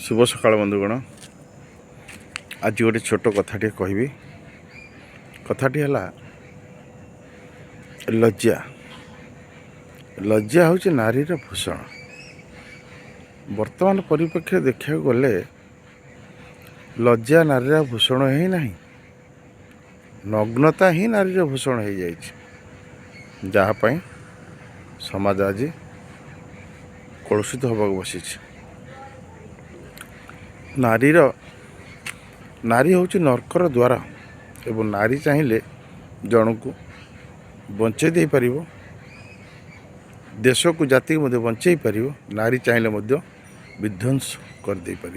शुभ सकाळ बंधुगण। आज गोटे छोट कथाटे कहबी। कथाटी है लज्जा। लज्जा हूँ नारीर भूषण। वर्तमान परिप्रेक्षी देखा गले लज्जा नारीर भूषण ही नहीं, नग्नता ही नारीर भूषण हो जाए, जहाँपाई समाज आज कलुषित होगा बसी। नारी हूँ नर्कर द्वार एवं नारी चाहिए जन को बंचे दे पार, देश को जाति को बंचे पार। नारी चाहिए विध्वंस कर दे पार।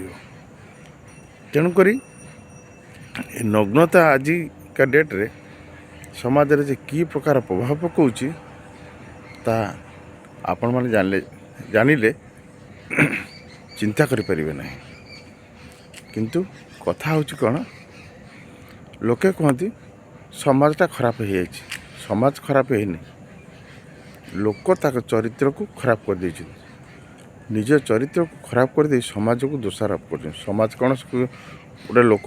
तेणुक नग्नता आज का डेट रे समाज रे कि प्रकार प्रभाव पकाउची ता आपण माने जानिले चिंता करि परिबे नहीं। किंतु कथा हूँ कौन, लोके कहती समाजटा खराब हो जाए। समाज खराब है नहीं, लोक ताक चरित्र को खराब कर दे, निज चरित्र को खराब कर दे समाज को दोषारोप कर। समाज कौन गोटे लोक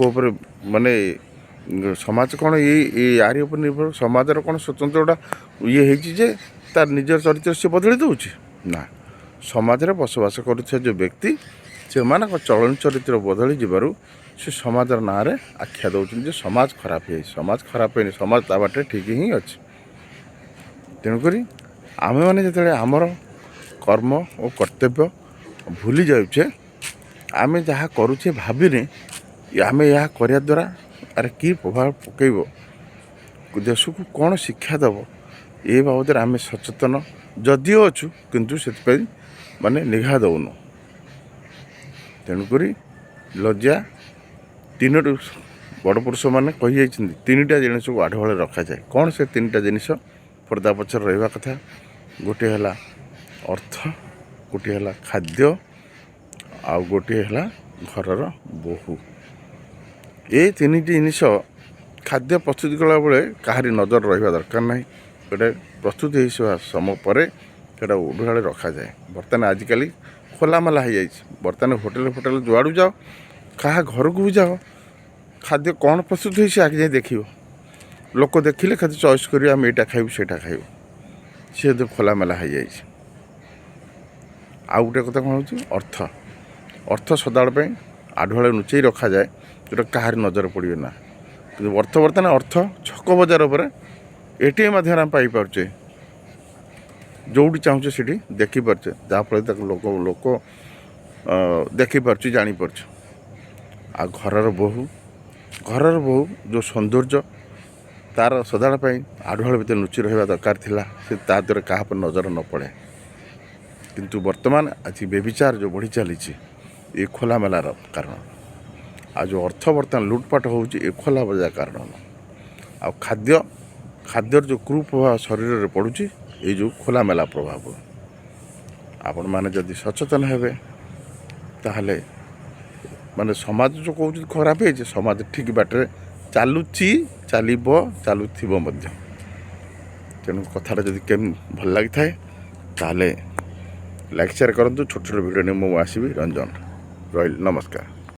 माने समाज कौन ये यारी उपर निर्भर। समाजर कौन स्वतंत्र गोटा ये है तार निजर चरित्र से बदली दूची ना। समाज में बसवास करुवा जो व्यक्ति से मान चलन चरित्र बदली जबार से समाजर ना रे आख्या दौरान समाज खराब है। समाज खराब है, समाज ता बाटे ठीक ही अच्छे। तेणुक आम मैंने जो आमर कर्म और कर्तव्य भूली जाऊे, आम जहाँ करुचे भाविने आम यह करने द्वारा अरे कि प्रभाव पकड़ देश को कौन शिक्षा दब, ये बाबद आम सचेतन जदिओ अच्छु किंतु से माने निघा दौनु। तेणुक लज्जा तीन बड़ पुरुष मैंने कही तीनटा जिनिस को आढ़ रखा जाए। कौन से तीनटा जिनिस पर्दा पचर रहा कथा? गोटे है अर्थ, गोटे है खाद्य, आ गोटे है घरर बोहू। ये तीन जिनिस खाद्य प्रस्तुत कला बेले कहारी नजर रहा दरकार ना। गोटे प्रस्तुत हो समय पर उड़ाड़े रखा जाए। बर्तमान आजिकल खोलामेला हो जाए। बर्तमान होटेल जुआड़ू जाओ, क्या घर को भी जाओ, खाद्य कौन प्रस्तुत हो आगे जाए देख लोक देखिले खाद्य चॉइस करें आम यहाँ खाइबू सेटा खाइबू, सी तो खोलामेला हो जाए। आउ गोटे कथा कौन हो अर्थ। अर्थ सदाबे आढ़ुआले लुचई रखा जाए जोटा कहार नजर पड़े ना। कि बर्तमान अर्थ छक बजार पर एटीएम माध्यम आम पाइपे, जोटी चाहूँ से देखिपे, जहाँफल लोक लोक देखिपे जापर। आ घरर बोहू जो सौंदर्य तार सदाड़ आढ़ुआल भर लुचि रहा दरकार थिला, से द्वारा क्या नजर न पड़े। किंतु वर्तमान आज बेविचार जो बढ़ी चली ये खोलामेलार कारण। आ जो अर्थ बर्तमान लुटपाट हो खोला बजा कारण। आ खाद्यर जो कुप्रभाव शरीर में पड़ुची ये जो खोलामेला प्रभाव। आपण माने जदि सचेतन हेबे ताहले माने समाज जो कहूँ खराब है, समाज ठीक बाटे चलुची चलुथिबो मध्य। तेणु कथाटा जदि केम भल लगी थाए ताहले लाइक शेयर करंतु। छोट छोट वीडियो नहीं मुझे आसबि। रंजन रही, नमस्कार।